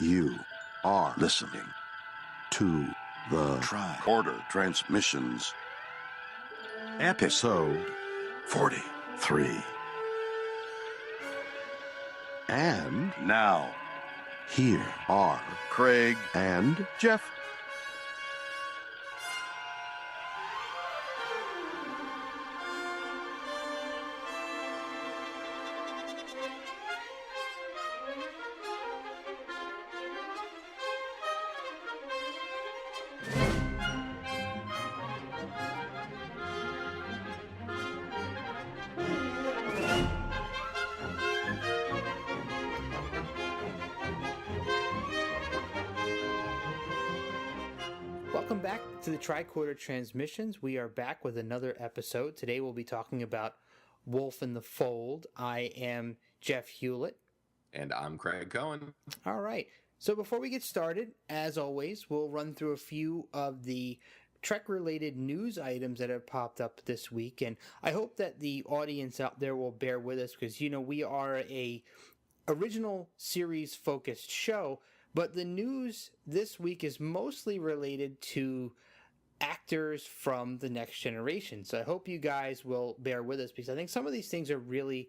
You are listening to the Tricorder Transmissions, ep043. And now, here are Craig and Jeff. Welcome back to the Tricorder Transmissions. We are back with another episode. Today we'll be talking about Wolf in the Fold. I am Jeff Hewlett. And I'm Craig Cohen. All right. So before we get started, as always, we'll run through a few of the Trek-related news items that have popped up this week. And I hope that the audience out there will bear with us because, we are a original series-focused show. But the news this week is mostly related to actors from the next generation. So I hope you guys will bear with us because I think some of these things are really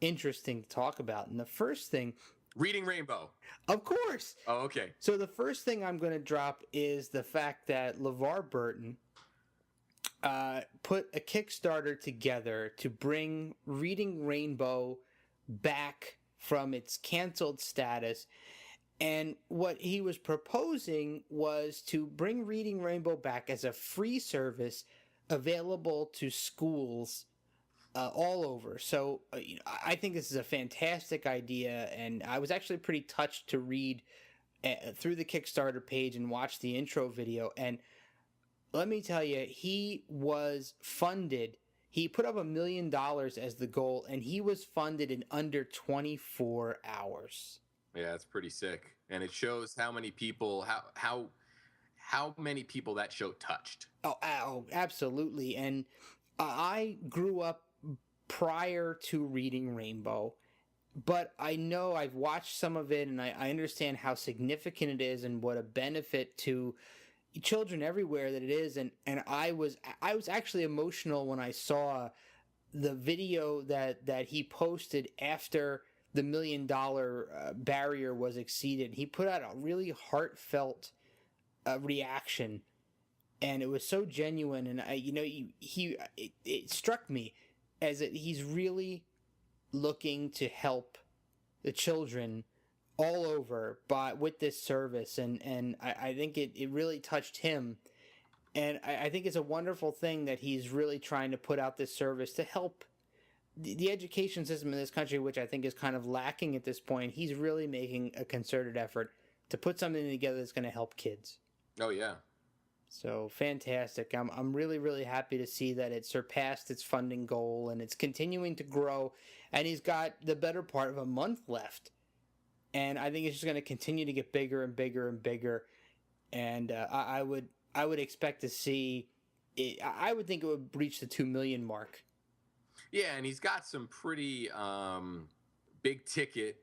interesting to talk about. And the first thing... Reading Rainbow. Of course. Oh, okay. So the first thing I'm going to drop is the fact that LeVar Burton put a Kickstarter together to bring Reading Rainbow back from its canceled status. And what he was proposing was to bring Reading Rainbow back as a free service available to schools all over. So I think this is a fantastic idea, and I was actually pretty touched to read through the Kickstarter page and watch the intro video. And let me tell you, he was funded. He put up $1 million as the goal, and he was funded in under 24 hours. Yeah, it's pretty sick, and it shows how many people, how many people that show touched. Oh, absolutely. And I grew up prior to Reading Rainbow, but I know I've watched some of it, and I understand how significant it is and what a benefit to children everywhere that it is. And I was actually emotional when I saw the video that he posted after the $1 million barrier was exceeded. He put out a really heartfelt reaction, and it was so genuine. And it struck me as that he's really looking to help the children all over with this service, and I think it really touched him. And I think it's a wonderful thing that he's really trying to put out this service to help the education system in this country, which I think is kind of lacking at this point. He's really making a concerted effort to put something together that's going to help kids. Oh, yeah. So fantastic. I'm really, really happy to see that it surpassed its funding goal and it's continuing to grow. And he's got the better part of a month left. And I think it's just going to continue to get bigger and bigger and bigger. And I would expect to see it. I would think it would reach the 2 million mark. Yeah, and he's got some pretty big ticket,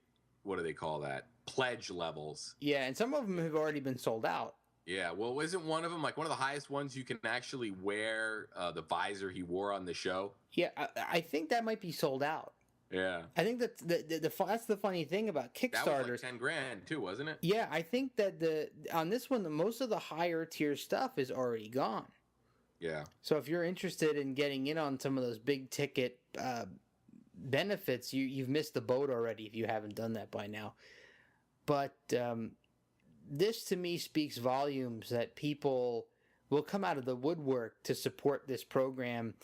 what do they call that, pledge levels. Yeah, and some of them have already been sold out. Yeah, well, isn't one of them, like one of the highest ones, you can actually wear the visor he wore on the show? Yeah, I think that might be sold out. Yeah. I think that that's the funny thing about Kickstarters. That was like $10,000 too, wasn't it? Yeah, I think that on this one, most of the higher tier stuff is already gone. Yeah. So if you're interested in getting in on some of those big ticket benefits, you've missed the boat already if you haven't done that by now. But this to me speaks volumes that people will come out of the woodwork to support this program.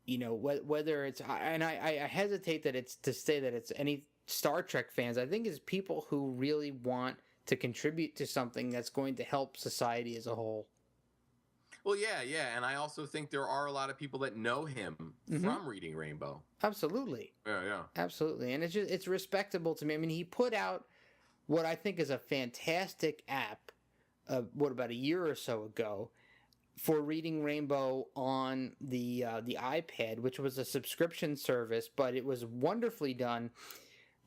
Whether it's, and I hesitate to say that it's any Star Trek fans. I think it's people who really want to contribute to something that's going to help society as a whole. Well, yeah, and I also think there are a lot of people that know him from Reading Rainbow. Absolutely. Yeah. Absolutely, and it's respectable to me. I mean, he put out what I think is a fantastic app, about a year or so ago, for Reading Rainbow on the iPad, which was a subscription service, but it was wonderfully done.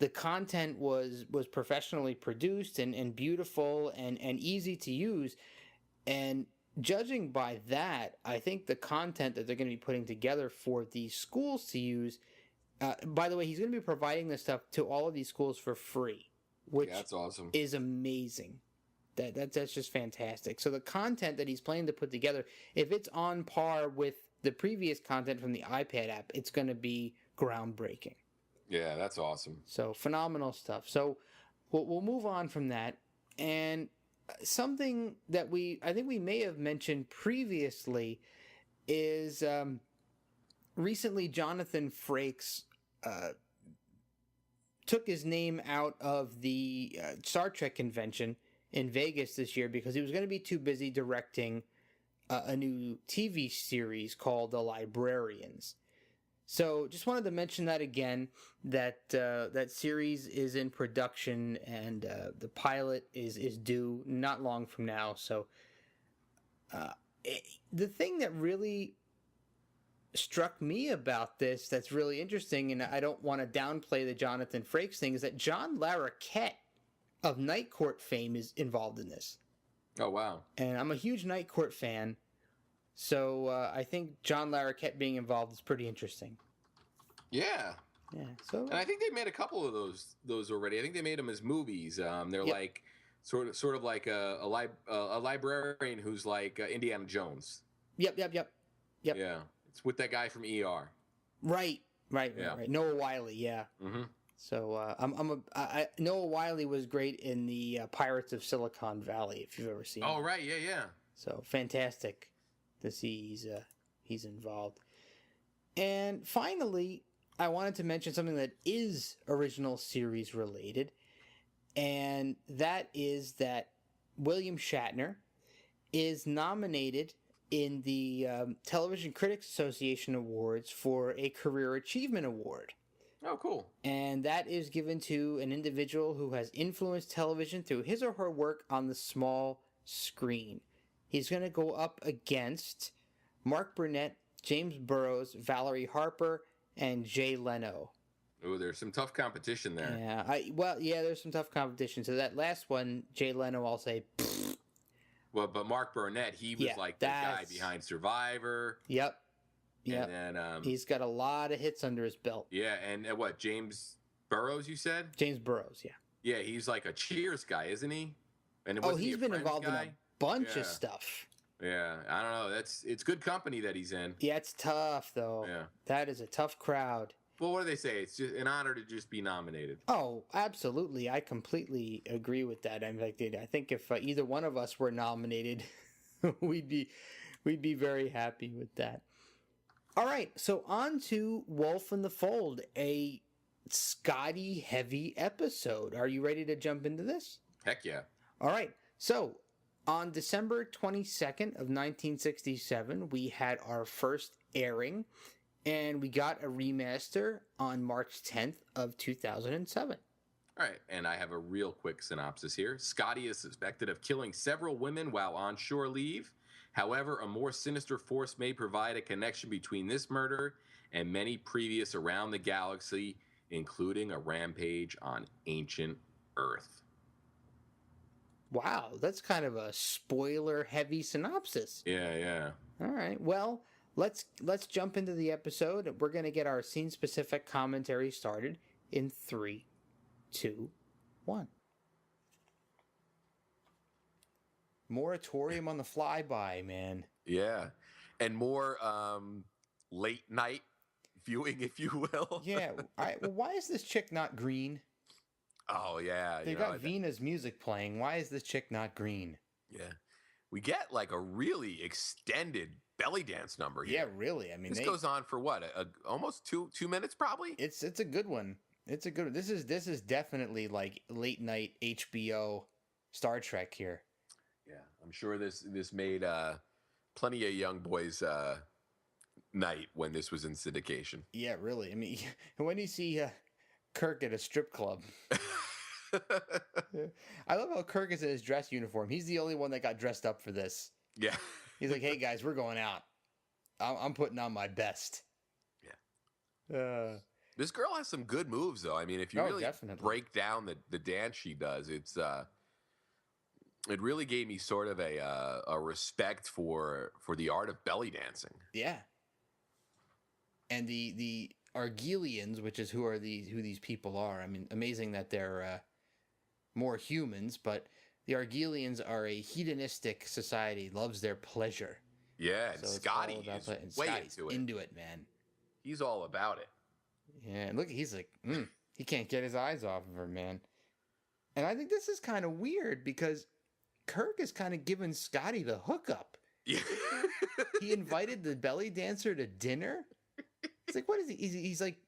The content was professionally produced and beautiful and easy to use. And judging by that, I think the content that they're going to be putting together for these schools to use, by the way, he's going to be providing this stuff to all of these schools for free, which that's awesome. Is amazing. That's just fantastic. So the content that he's planning to put together, if it's on par with the previous content from the iPad app, it's going to be groundbreaking. Yeah, that's awesome. So phenomenal stuff. So we'll move on from that. And something that I think we may have mentioned previously is recently Jonathan Frakes took his name out of the Star Trek convention in Vegas this year because he was going to be too busy directing a new TV series called The Librarians. So just wanted to mention that again, that that series is in production and the pilot is due not long from now. So the thing that really struck me about this that's really interesting, and I don't want to downplay the Jonathan Frakes thing, is that John Larroquette of Night Court fame is involved in this. Oh, wow. And I'm a huge Night Court fan. So I think John Larroquette being involved is pretty interesting. Yeah. Yeah. So, and I think they made a couple of those already. I think they made them as movies. They're like sort of like a librarian who's like Indiana Jones. Yep. Yeah. It's with that guy from ER. Right. Noah Wiley. Yeah. Mm-hmm. So Noah Wiley was great in the Pirates of Silicon Valley, if you've ever seen. Oh, it. right. Yeah. So fantastic to see he's involved. And finally, I wanted to mention something that is original series related, and that is that William Shatner is nominated in the Television Critics Association Awards for a Career Achievement Award. Oh, cool. And that is given to an individual who has influenced television through his or her work on the small screen. He's going to go up against Mark Burnett, James Burrows, Valerie Harper, and Jay Leno. Oh, there's some tough competition there. Yeah, there's some tough competition. So that last one, Jay Leno, I'll say. Pfft. Well, but Mark Burnett, he was like the guy behind Survivor. Yep. And then he's got a lot of hits under his belt. Yeah, and what, James Burrows, you said? James Burrows, yeah. Yeah, he's like a Cheers guy, isn't he? And he's been involved in a bunch of stuff. Yeah, I don't know. It's good company that he's in. Yeah, it's tough though. Yeah, that is a tough crowd. Well, what do they say? It's just an honor to just be nominated. Oh, absolutely. I completely agree with that. I think if either one of us were nominated, we'd be very happy with that. All right, so on to Wolf in the Fold, a Scotty heavy episode. Are you ready to jump into this? Heck yeah. All right, so on December 22nd of 1967, we had our first airing, and we got a remaster on March 10th of 2007. All right, and I have a real quick synopsis here. Scotty is suspected of killing several women while on shore leave. However, a more sinister force may provide a connection between this murder and many previous around the galaxy, including a rampage on ancient Earth. Wow, that's kind of a spoiler-heavy synopsis. Yeah. All right, well, let's jump into the episode. We're going to get our scene-specific commentary started in 3, 2, 1. Moratorium on the flyby, man. Yeah, and more late night viewing, if you will. Yeah. All right. Well, why is this chick not green? Oh yeah, they got Vina's music playing. Why is this chick not green? Yeah, we get like a really extended belly dance number here. Yeah, really. I mean, this goes on for what? Almost two minutes, probably. It's a good one. It's a good one. This is definitely like late night HBO Star Trek here. Yeah, I'm sure this made plenty of young boys' night when this was in syndication. Yeah, really. I mean, when you see Kirk at a strip club. I love how Kirk is in his dress uniform. He's the only one that got dressed up for this. Yeah. He's like, hey, guys, we're going out. I'm putting on my best. Yeah. This girl has some good moves, though. I mean, if you really definitely break down the dance she does, it really gave me sort of a respect for the art of belly dancing. Yeah. And the Argelians, which is who these people are. I mean, amazing that they're more humans, but the Argelians are a hedonistic society, loves their pleasure. Yeah, and So Scotty is way into it, man. He's all about it. Yeah, and look, he's like, he can't get his eyes off of her, man. And I think this is kind of weird because Kirk is kind of giving Scotty the hookup. Yeah. He invited the belly dancer to dinner. It's like, what is he? He's like,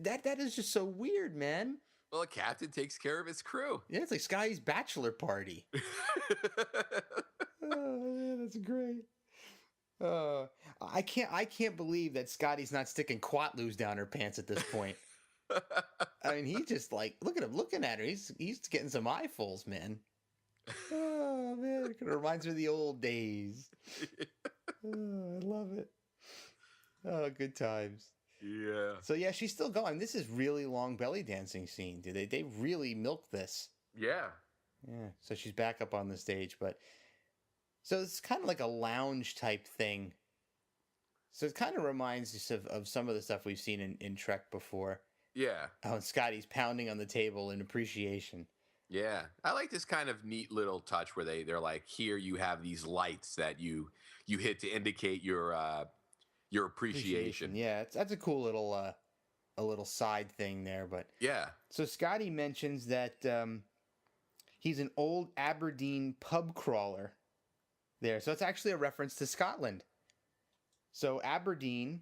that is just so weird, man. Well, a captain takes care of his crew. Yeah, it's like Scotty's bachelor party. Oh, man, that's great. I can't believe that Scotty's not sticking quatloos down her pants at this point. I mean, he just like, look at him looking at her. He's getting some eyefuls, man. Oh man, it kind of reminds me of the old days. Oh, I love it. Oh, good times. Yeah. So yeah, she's still going. This is really long belly dancing scene. They really milked this. Yeah. Yeah. So she's back up on the stage, but so it's kind of like a lounge type thing. So it kind of reminds us of some of the stuff we've seen in Trek before. Yeah. Oh, and Scotty's pounding on the table in appreciation. Yeah. I like this kind of neat little touch where they're like, here you have these lights that you hit to indicate your appreciation. Yeah, that's a cool little side thing there, but yeah. So Scotty mentions that he's an old Aberdeen pub crawler there. So it's actually a reference to Scotland. So Aberdeen,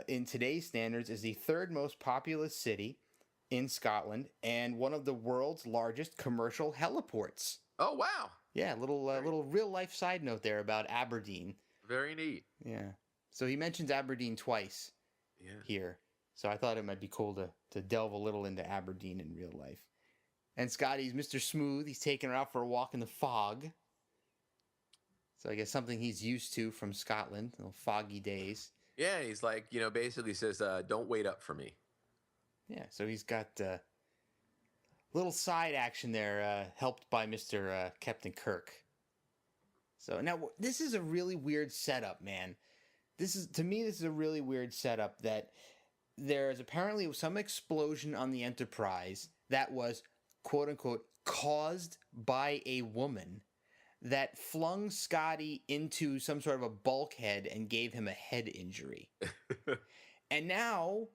in today's standards, is the third most populous city in Scotland and one of the world's largest commercial heliports. Oh, wow. Yeah, little real life side note there about Aberdeen. Very neat. Yeah. So he mentions Aberdeen twice here. So I thought it might be cool to delve a little into Aberdeen in real life. And Scotty's Mr. Smooth. He's taking her out for a walk in the fog. So I guess something he's used to from Scotland, little foggy days. Yeah, he's like, basically says, don't wait up for me. Yeah, so he's got little side action there, helped by Mr. Captain Kirk. So now this is a really weird setup, man. This is a really weird setup that there is apparently some explosion on the Enterprise that was, quote unquote, caused by a woman that flung Scotty into some sort of a bulkhead and gave him a head injury. And now,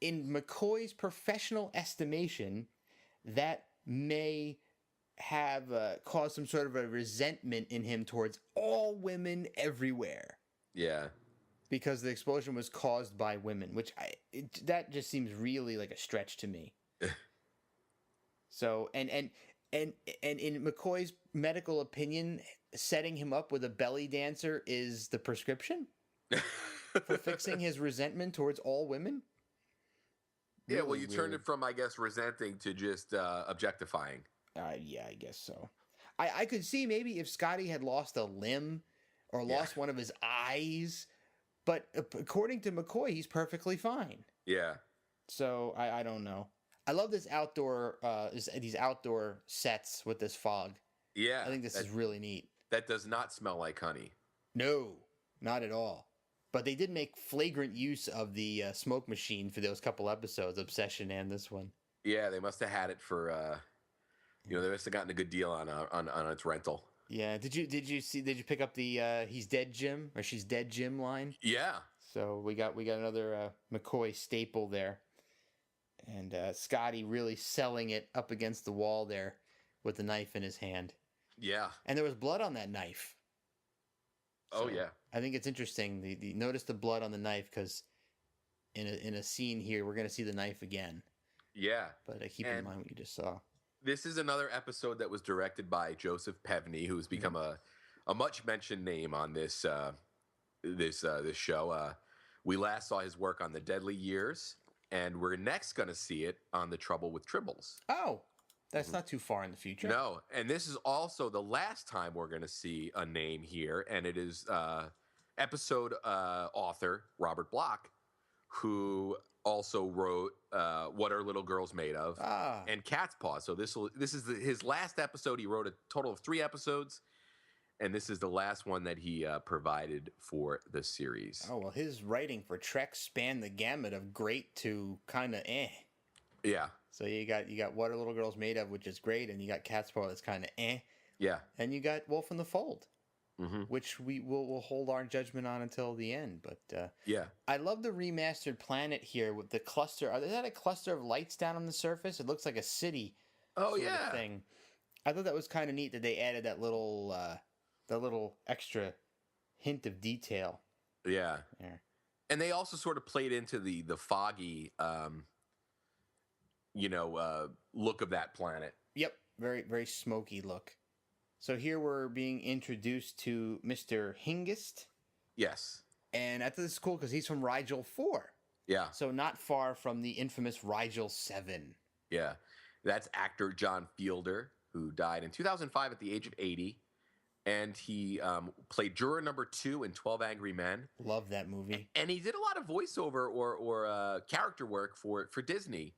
in McCoy's professional estimation, that may have caused some sort of a resentment in him towards all women everywhere. Yeah. Because the explosion was caused by women, which that just seems really like a stretch to me. So, and in McCoy's medical opinion, setting him up with a belly dancer is the prescription for fixing his resentment towards all women? Yeah, really well, you turned it from, I guess, resenting to just objectifying. Yeah, I guess so. I could see maybe if Scotty had lost a limb or lost one of his eyes, but according to McCoy, he's perfectly fine. Yeah. So I don't know. I love this these outdoor sets with this fog. Yeah. I think this is really neat. That does not smell like honey. No, not at all. But they did make flagrant use of the smoke machine for those couple episodes, Obsession and this one. Yeah, they must have had it for, they must have gotten a good deal on its rental. Yeah. Did you pick up the He's Dead Jim or She's Dead Jim line? Yeah. So we got another McCoy staple there. And Scotty really selling it up against the wall there with the knife in his hand. Yeah. And there was blood on that knife. So yeah. I think it's interesting. The notice the blood on the knife because in a scene here we're going to see the knife again. Yeah. But keep in mind what you just saw. This is another episode that was directed by Joseph Pevney, who's become a much mentioned name on this show. We last saw his work on The Deadly Years, and we're next going to see it on The Trouble with Tribbles. Oh, that's not too far in the future. No, and this is also the last time we're going to see a name here, and it is episode author Robert Bloch, who also wrote What Are Little Girls Made Of and Cat's Paw. So this is his last episode. He wrote a total of 3 episodes, and this is the last one that he provided for the series. Oh, well, his writing for Trek spanned the gamut of great to kind of eh. Yeah. So you got What Are Little Girls Made Of, which is great, and you got Cat's Paw that's kind of eh. Yeah. And you got Wolf in the Fold, which we'll hold our judgment on until the end. But yeah, I love the remastered planet here with the cluster. Is that a cluster of lights down on the surface? It looks like a city. Oh yeah. Thing. I thought that was kind of neat that they added that little extra hint of detail. Yeah. There. And they also sort of played into the foggy, look of that planet. Yep, very very smoky look. So here we're being introduced to Mr. Hengist. Yes. And I thought this is cool because he's from Rigel 4. Yeah. So not far from the infamous Rigel 7. Yeah. That's actor John Fielder, who died in 2005 at the age of 80. And he played juror number 2 in 12 Angry Men. Love that movie. And he did a lot of voiceover or character work for Disney,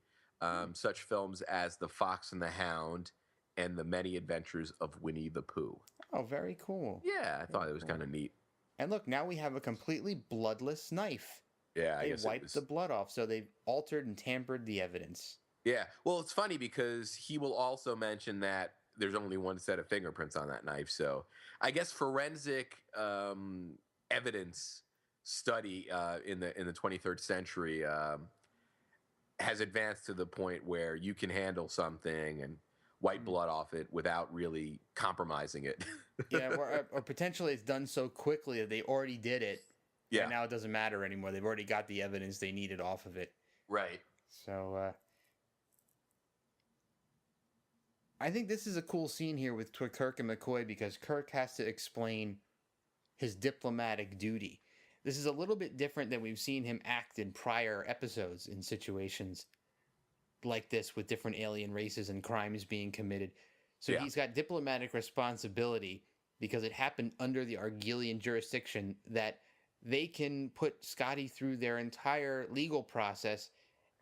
such films as The Fox and the Hound and The Many Adventures of Winnie the Pooh. Oh, very cool. Yeah, I thought it was kind of neat. And look, now we have a completely bloodless knife. Yeah, they wiped the blood off, so they've altered and tampered the evidence. Yeah, well, it's funny because he will also mention that there's only one set of fingerprints on that knife. So I guess forensic evidence study in the 23rd century has advanced to the point where you can handle something and wipe blood off it without really compromising it. Yeah, or potentially it's done so quickly that they already did it. Yeah. And now it doesn't matter anymore. They've already got the evidence they needed off of it. Right. So I think this is a cool scene here with Kirk and McCoy because Kirk has to explain his diplomatic duty. This is a little bit different than we've seen him act in prior episodes in situations like this with different alien races and crimes being committed. So he's got diplomatic responsibility because it happened under the Argelian jurisdiction that they can put Scotty through their entire legal process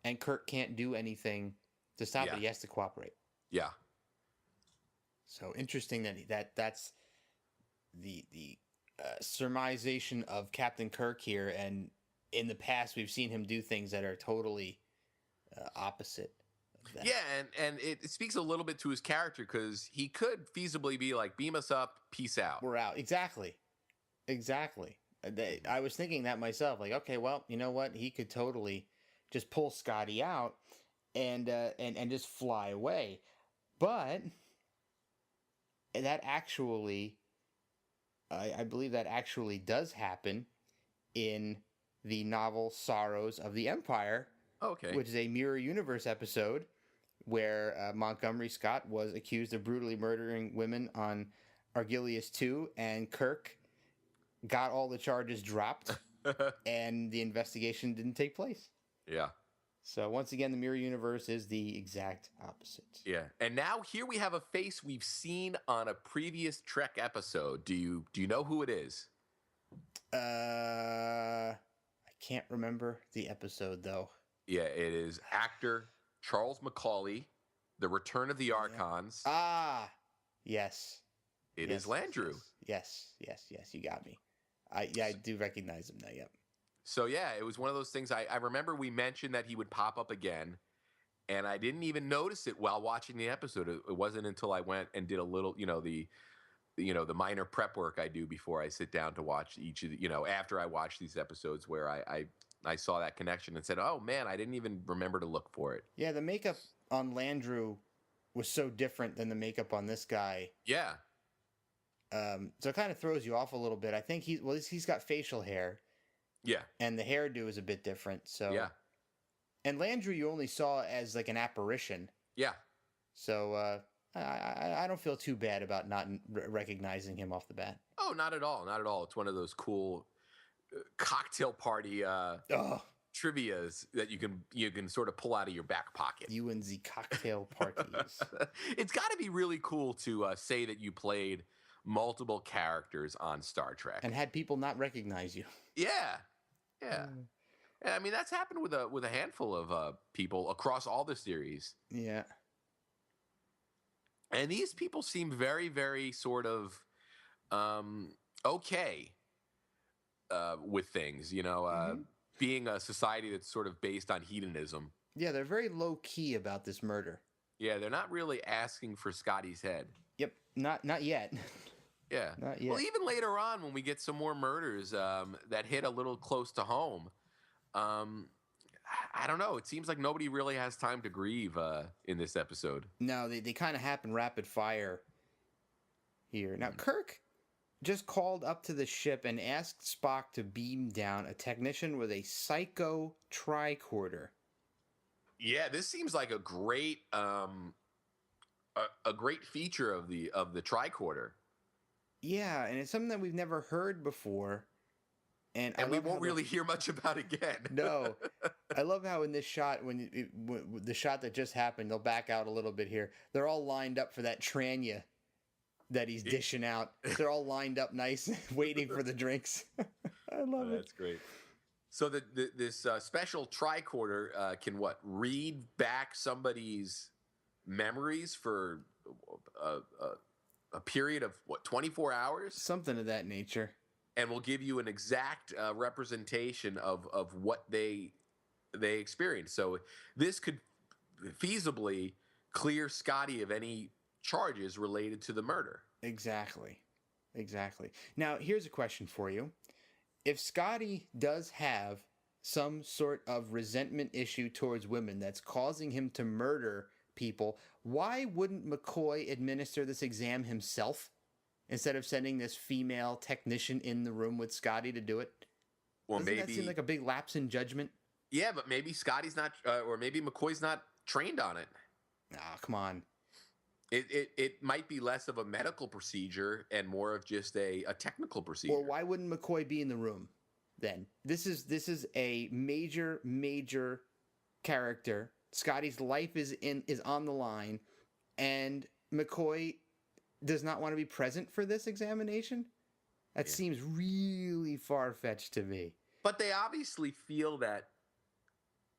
and Kirk can't do anything to stop it. He has to cooperate. Yeah. So interesting that's the surmisation of Captain Kirk here, and in the past we've seen him do things that are totally opposite of that. Yeah, and it speaks a little bit to his character because he could feasibly be like, beam us up, peace out. We're out. Exactly. I was thinking that myself, like, okay, well, you know what? He could totally just pull Scotty out and just fly away. But that actually, I believe that actually does happen in the novel Sorrows of the Empire, which is a Mirror Universe episode where Montgomery Scott was accused of brutally murdering women on Argelius 2, and Kirk got all the charges dropped, and the investigation didn't take place. Yeah. So once again, the Mirror Universe is the exact opposite. Yeah. And now here we have a face we've seen on a previous Trek episode. Do you know who it is? I can't remember the episode though. Yeah, it is actor Charles Macaulay, The Return of the Archons. Ah, yes. It is Landru. Yes, you got me. I do recognize him now, yep. So yeah, it was one of those things. I remember we mentioned that he would pop up again, and I didn't even notice it while watching the episode. It wasn't until I went and did a little, the minor prep work I do before I sit down to watch each of the, after I watch these episodes where I saw that connection and said, oh man, I didn't even remember to look for it. Yeah, the makeup on Landru was so different than the makeup on this guy. Yeah. So it kind of throws you off a little bit. I think he's got facial hair. Yeah. And the hairdo is a bit different. So yeah. And Landru you only saw as like an apparition. Yeah. So I don't feel too bad about not recognizing him off the bat. Oh, not at all. Not at all. It's one of those cool cocktail party trivias that you can sort of pull out of your back pocket. You and the cocktail parties. It's got to be really cool to say that you played multiple characters on Star Trek and had people not recognize you. Yeah. And I mean, that's happened with a handful of people across all the series. Yeah. And these people seem very, very sort of okay with things, being a society that's sort of based on hedonism. Yeah, they're very low key about this murder. Yeah, they're not really asking for Scotty's head. Yep, not yet. Yeah. Not yet. Well, even later on when we get some more murders that hit a little close to home, I don't know. It seems like nobody really has time to grieve in this episode. No, they kind of happen rapid fire here. Now, Kirk just called up to the ship and asked Spock to beam down a technician with a psycho tricorder. Yeah, this seems like a great great feature of the tricorder. Yeah, and it's something that we've never heard before. And we won't really hear much about again. No. I love how in this shot, when the shot that just happened, they'll back out a little bit here. They're all lined up for that Tranya that he's dishing out. They're all lined up nice, waiting for the drinks. I love it. That's great. So this special tricorder can read back somebody's memories for a period of 24 hours? Something of that nature. And will give you an exact representation of what they experienced. So this could feasibly clear Scotty of any charges related to the murder. Exactly. Now, here's a question for you. If Scotty does have some sort of resentment issue towards women that's causing him to murder people, why wouldn't McCoy administer this exam himself instead of sending this female technician in the room with Scotty to do it? Well, Doesn't maybe that seem like a big lapse in judgment? Yeah, but maybe Scotty's not, or maybe McCoy's not trained on it. Ah, come on. It might be less of a medical procedure and more of just a technical procedure. Well, why wouldn't McCoy be in the room then? This is a major character. Scotty's life is on the line, and McCoy does not want to be present for this examination? That seems really far-fetched to me. But they obviously feel that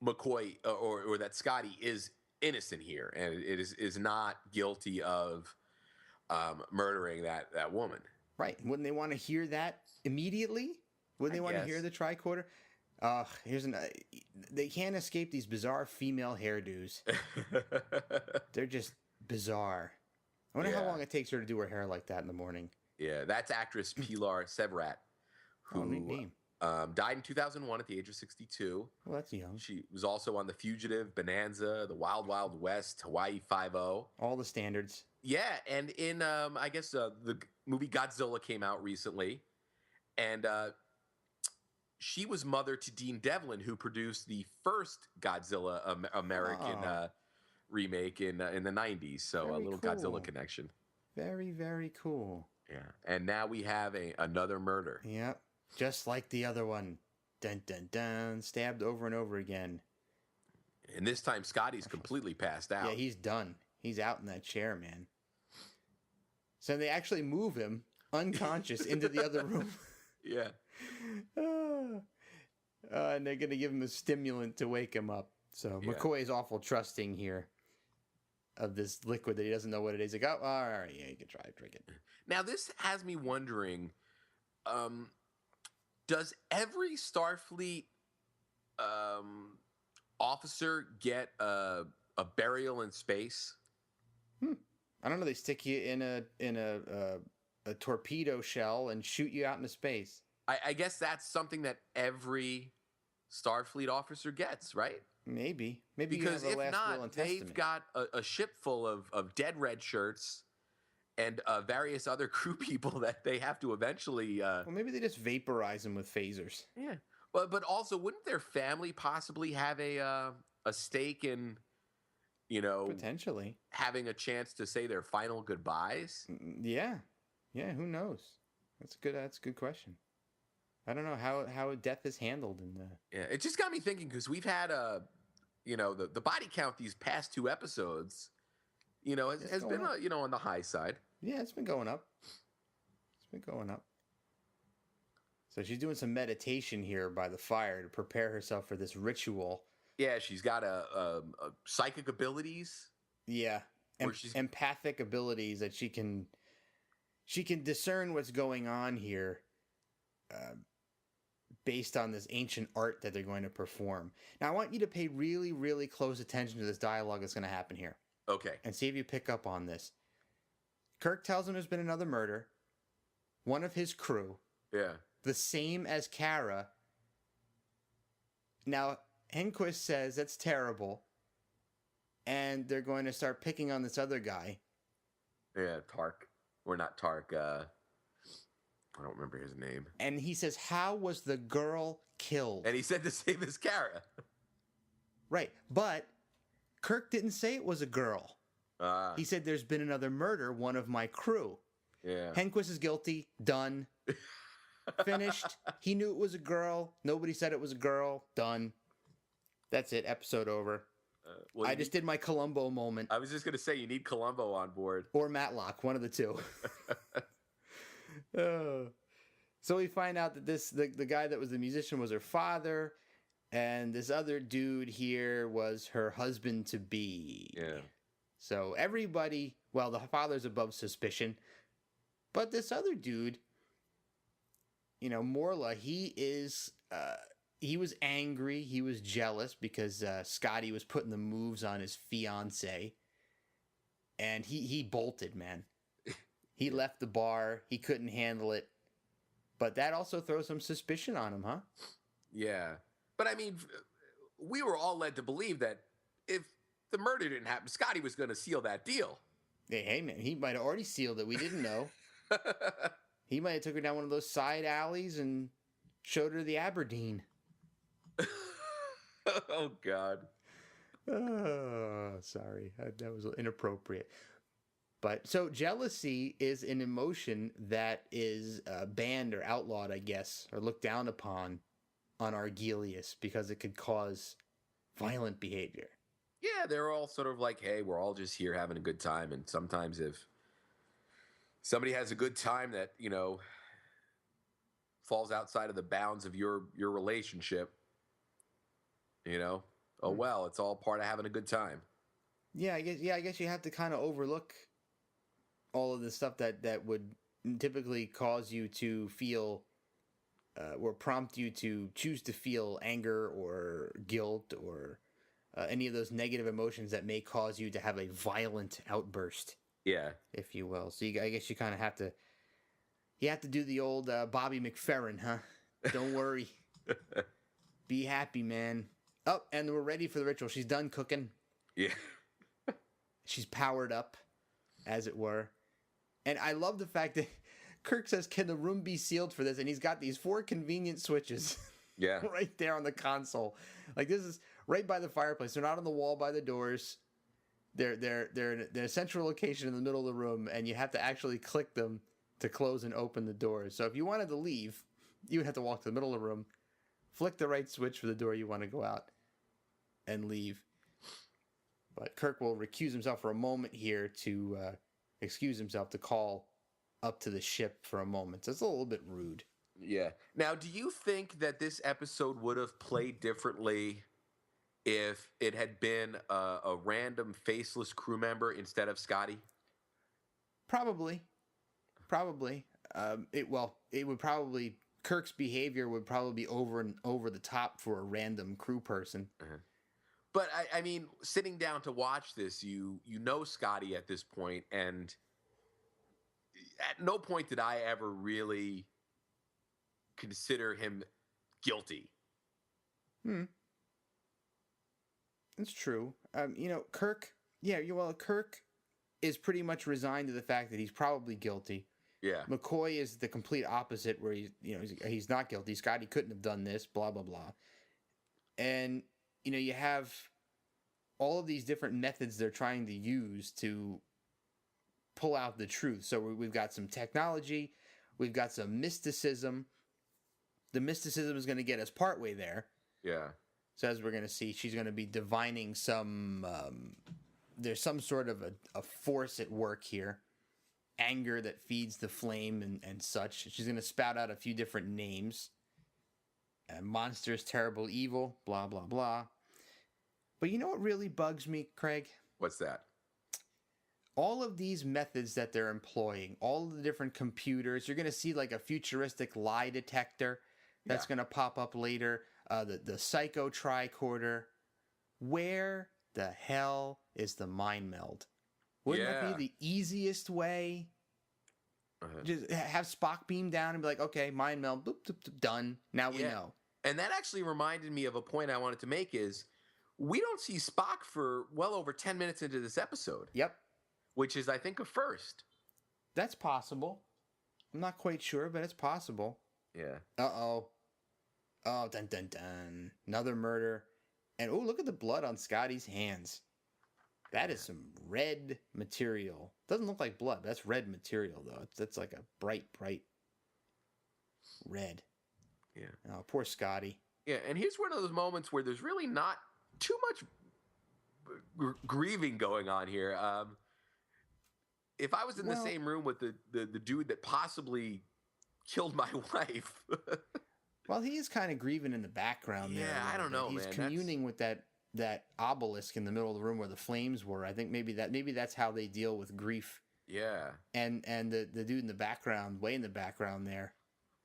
McCoy or that Scotty is innocent here and it is not guilty of murdering that woman. Right. Wouldn't they want to hear that immediately? Wouldn't they want to hear the tricorder? They can't escape these bizarre female hairdos. They're just bizarre. I wonder how long it takes her to do her hair like that in the morning. Yeah, that's actress Pilar Sevrat, who name. Died in 2001 at the age of 62. Well, that's young. She was also on The Fugitive, Bonanza, The Wild Wild West, Hawaii Five-0. All the standards. Yeah, and in, I guess, the movie Godzilla came out recently, and she was mother to Dean Devlin, who produced the first Godzilla American remake in the 90s. So Very a little cool. Godzilla connection. Very, very cool. Yeah, and now we have another murder. Yep, just like the other one. Dun, dun, dun. Stabbed over and over again. And this time Scotty's completely passed out. Yeah, he's done. He's out in that chair, man. So they actually move him unconscious into the other room. Yeah. And they're going to give him a stimulant to wake him up. So McCoy's awful trusting here of this liquid that he doesn't know what it is. Like, oh, all right, yeah, you can try drink it. Now, this has me wondering, does every Starfleet officer get a burial in space? I don't know. They stick you in a torpedo shell and shoot you out into space. I guess that's something that every Starfleet officer gets, right? Maybe Because you have a if last will not, and they've testament. got a ship full of dead red shirts and various other crew people that they have to eventually... Well, maybe they just vaporize them with phasers. Yeah. But also, wouldn't their family possibly have a stake in, Potentially. having a chance to say their final goodbyes? Yeah. Who knows? That's a good question. I don't know how death is handled in the. Yeah, it just got me thinking because we've had the body count these past two episodes, has been on the high side. Yeah, it's been going up. So she's doing some meditation here by the fire to prepare herself for this ritual. Yeah, she's got a psychic abilities. Yeah, empathic abilities that she can discern what's going on here, based on this ancient art that they're going to perform. Now, I want you to pay really, really close attention to this dialogue that's going to happen here. Okay. And see if you pick up on this. Kirk tells him there's been another murder. One of his crew. Yeah. The same as Kara. Now, Henquist says that's terrible. And they're going to start picking on this other guy. Yeah, Tark. Or not Tark, I don't remember his name. And he says, how was the girl killed? And he said the same as Kara. Right. But Kirk didn't say it was a girl. He said there's been another murder, one of my crew. Yeah. Henquist is guilty. Done. Finished. He knew it was a girl. Nobody said it was a girl. Done. That's it. Episode over. I just did my Columbo moment. I was just going to say, you need Columbo on board. Or Matlock. One of the two. So we find out that the guy that was the musician was her father, and this other dude here was her husband-to-be. Yeah. So everybody, well, the father's above suspicion, but this other dude, Morla, he was angry, he was jealous because Scotty was putting the moves on his fiancée, and he bolted, man. He left the bar. He couldn't handle it. But that also throws some suspicion on him, huh? Yeah. But, I mean, we were all led to believe that if the murder didn't happen, Scotty was going to seal that deal. Hey, man, he might have already sealed it. We didn't know. He might have took her down one of those side alleys and showed her the Aberdeen. Oh, God. Oh, sorry. That was inappropriate. But so jealousy is an emotion that is banned or outlawed, I guess, or looked down upon on Argelius because it could cause violent behavior. Yeah, they're all sort of like, hey, we're all just here having a good time. And sometimes if somebody has a good time that, falls outside of the bounds of your relationship, oh, well, it's all part of having a good time. Yeah, I guess you have to kind of overlook all of the stuff that would typically cause you to feel or prompt you to choose to feel anger or guilt or any of those negative emotions that may cause you to have a violent outburst. Yeah. If you will. So I guess you kind of have to do the old Bobby McFerrin, huh? Don't worry. Be happy, man. Oh, and we're ready for the ritual. She's done cooking. Yeah. She's powered up, as it were. And I love the fact that Kirk says, can the room be sealed for this? And he's got these 4 convenient switches. Yeah. Right there on the console. Like, this is right by the fireplace. They're not on the wall by the doors. They're in a central location in the middle of the room, and you have to actually click them to close and open the doors. So if you wanted to leave, you would have to walk to the middle of the room, flick the right switch for the door you want to go out, and leave. But Kirk will recuse himself for a moment here to excuse himself to call up to the ship for a moment. So it's a little bit rude. Yeah. Now, do you think that this episode would have played differently if it had been a random faceless crew member instead of Scotty? Probably. It would probably, Kirk's behavior would probably be over the top for a random crew person. Uh-huh. But I mean, sitting down to watch this, you know Scotty at this point, and at no point did I ever really consider him guilty. It's true. Kirk. Yeah. Kirk is pretty much resigned to the fact that he's probably guilty. Yeah. McCoy is the complete opposite, where he's not guilty. Scotty couldn't have done this. Blah blah blah. And you have all of these different methods they're trying to use to pull out the truth. So we've got some technology, we've got some mysticism. The mysticism is going to get us partway there. Yeah. So as we're going to see, she's going to be divining some, there's some sort of a force at work here. anger that feeds the flame and such. She's going to spout out a few different names. Monsters, terrible, evil, blah, blah, blah. But you know what really bugs me, Craig? What's that? All of these methods that they're employing, all of the different computers, you're going to see like a futuristic lie detector that's going to pop up later, the psycho tricorder. Where the hell is the mind meld? Wouldn't that be the easiest way? Just have Spock beam down and be like, okay, mind meld, boop, boop, boop, done. Now we know. And that actually reminded me of a point I wanted to make is we don't see Spock for well over 10 minutes into this episode. Yep. Which is, I think, a first. That's possible. I'm not quite sure, but it's possible. Yeah. Uh-oh. Oh, dun, dun, dun. Another murder. And, oh, look at the blood on Scotty's hands. That is some red material. Doesn't look like blood, but that's red material, though. That's like a bright, bright red. Yeah. Oh, poor Scotty. Yeah, and here's one of those moments where there's really not too much grieving going on here. If I was in the same room with the dude that possibly killed my wife... Well, he is kind of grieving in the background there. Yeah, I don't know, He's man. communing with that obelisk in the middle of the room where the flames were. I think maybe that's how they deal with grief. Yeah. And the dude in the background, way in the background there,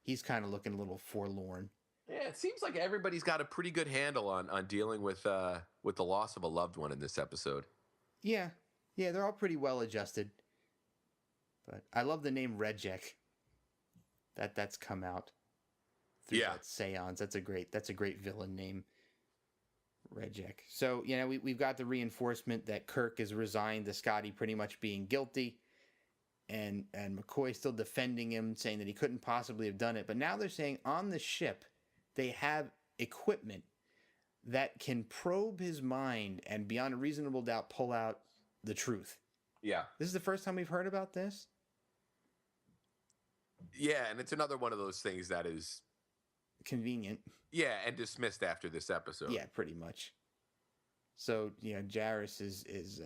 he's kind of looking a little forlorn. Yeah, it seems like everybody's got a pretty good handle on dealing with the loss of a loved one in this episode. Yeah, they're all pretty well adjusted. But I love the name Rejek. That's come out through that seance. That's a great villain name. Rejek. So, we've got the reinforcement that Kirk is resigned to Scotty pretty much being guilty. And McCoy still defending him, saying that he couldn't possibly have done it. But now they're saying on the ship, they have equipment that can probe his mind and beyond a reasonable doubt pull out the truth. Yeah. This is the first time we've heard about this? Yeah, and it's another one of those things that is... convenient. Yeah, and dismissed after this episode. Yeah, pretty much. So, Jarrus is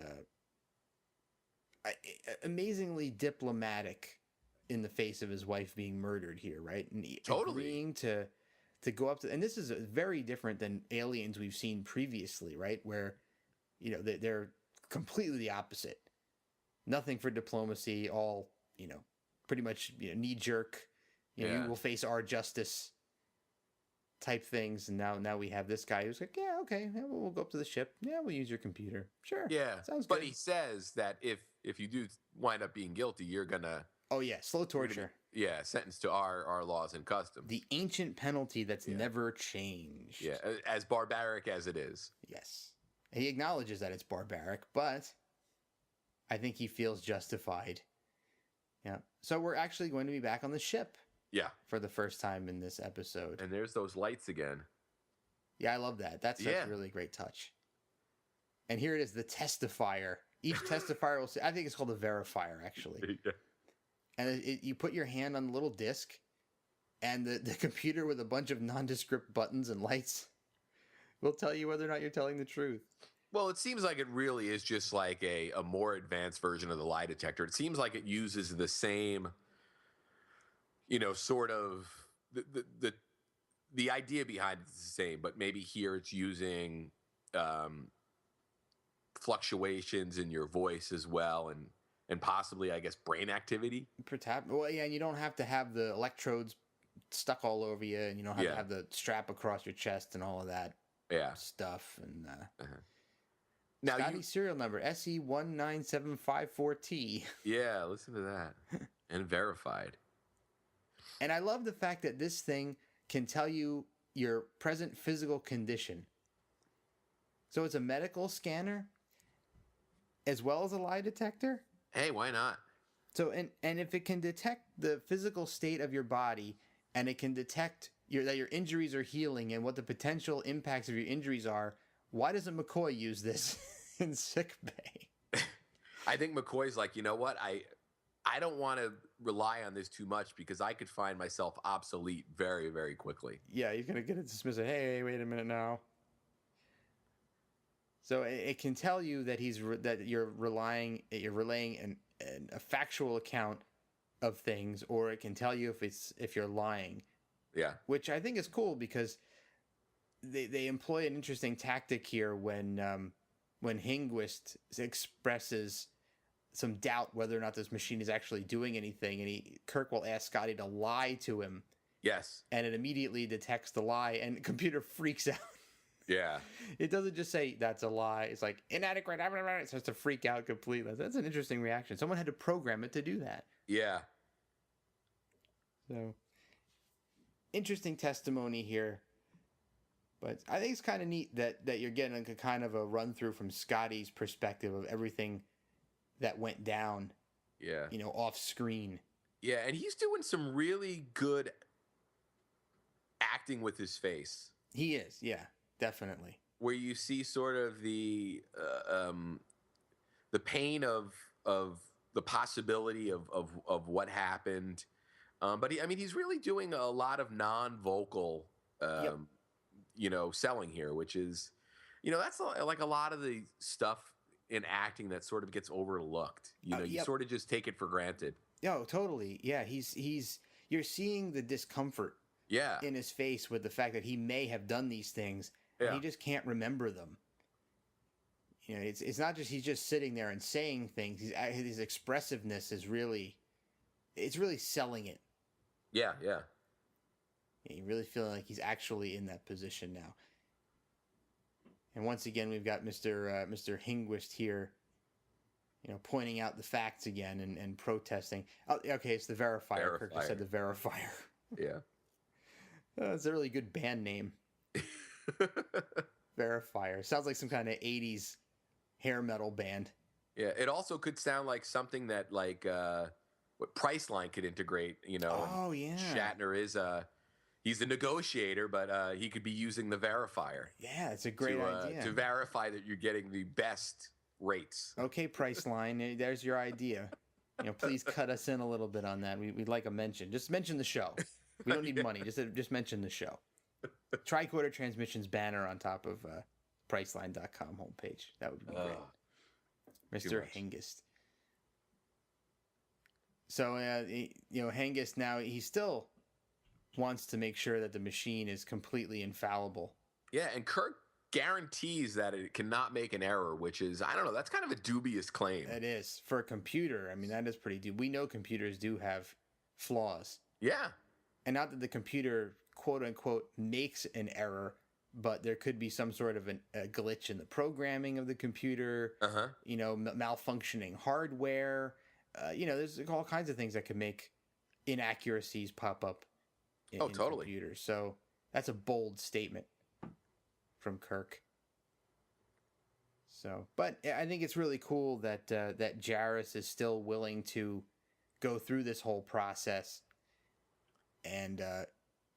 amazingly diplomatic in the face of his wife being murdered here, right? And agreeing to go up to... And this is very different than aliens we've seen previously, right? Where, they're completely the opposite. Nothing for diplomacy, all, pretty much knee-jerk, you will face our justice type things. And now we have this guy who's like, yeah, okay, we'll go up to the ship. Yeah, we'll use your computer. Sure. Yeah. Sounds good. But he says that if you do wind up being guilty, you're gonna... Oh, yeah, slow torture. Sentenced to our laws and customs. The ancient penalty that's never changed. Yeah, as barbaric as it is. Yes. And he acknowledges that it's barbaric, but I think he feels justified. Yeah. So we're actually going to be back on the ship. Yeah. For the first time in this episode. And there's those lights again. Yeah, I love that. That's a really great touch. And here it is, the testifier. Each testifier will say, I think it's called a verifier, actually. Yeah. And you put your hand on the little disc, and the computer with a bunch of nondescript buttons and lights will tell you whether or not you're telling the truth. Well, it seems like it really is just like a more advanced version of the lie detector. It seems like it uses the same, sort of the idea behind it's the same, but maybe here it's using fluctuations in your voice as well, and possibly, I guess, brain activity. Well, yeah, and you don't have to have the electrodes stuck all over you, and you don't have to have the strap across your chest and all of that stuff. And now Scotty's serial number, SE19754T. Yeah, listen to that. And verified. And I love the fact that this thing can tell you your present physical condition. So it's a medical scanner as well as a lie detector? Hey, why not? So, and if it can detect the physical state of your body, and it can detect that your injuries are healing and what the potential impacts of your injuries are, why doesn't McCoy use this in sickbay? I think McCoy's like, you know what? I don't want to rely on this too much because I could find myself obsolete very, very quickly. Yeah, he's going to get it dismissed. Hey, wait a minute now. So it can tell you that you're relaying a factual account of things, or it can tell you if you're lying. Yeah. Which I think is cool because they employ an interesting tactic here when Hingwist expresses some doubt whether or not this machine is actually doing anything, and Kirk will ask Scotty to lie to him. Yes. And it immediately detects the lie, and the computer freaks out. Yeah. It doesn't just say that's a lie. It's like inadequate. It starts to freak out completely. That's an interesting reaction. Someone had to program it to do that. Yeah. So interesting testimony here. But I think it's kind of neat that you're getting a kind of a run through from Scotty's perspective of everything that went down. Yeah. Off screen. Yeah, and he's doing some really good acting with his face. He is, yeah, definitely. Where you see sort of the pain of the possibility of what happened, but he's really doing a lot of non-vocal, selling here, which is, that's like a lot of the stuff in acting that sort of gets overlooked. You sort of just take it for granted. Oh, totally. Yeah, you're seeing the discomfort. Yeah. In his face with the fact that he may have done these things, and he just can't remember them. It's not just he's just sitting there and saying things. His expressiveness is really selling it. Yeah, yeah. You really feel like he's actually in that position now. And once again, we've got Mr. Hingwist here, pointing out the facts again and protesting. Oh, okay, it's the verifier. Kirk just said the verifier. Yeah. It's a really good band name. Verifier. Sounds like some kind of 80s hair metal band. Yeah, it also could sound like something that what Priceline could integrate, Oh, yeah. Shatner is he's the negotiator, but he could be using the verifier. Yeah, it's a great idea. To verify that you're getting the best rates. Okay, Priceline, there's your idea. Please cut us in a little bit on that. We'd like a mention. Just mention the show. We don't need money. Just mention the show. Tricorder Transmissions banner on top of Priceline.com homepage. That would be great. Mr. Hengist. So, Hengist now, he still wants to make sure that the machine is completely infallible. Yeah, and Kirk guarantees that it cannot make an error, which is, I don't know, that's kind of a dubious claim. It is. For a computer, that is pretty dubious. We know computers do have flaws. Yeah. And not that the computer, quote unquote, makes an error, but there could be some sort of a glitch in the programming of the computer, malfunctioning hardware. There's all kinds of things that could make inaccuracies pop up in totally. computers. So that's a bold statement from Kirk. So, but I think it's really cool that that Jarrus is still willing to go through this whole process and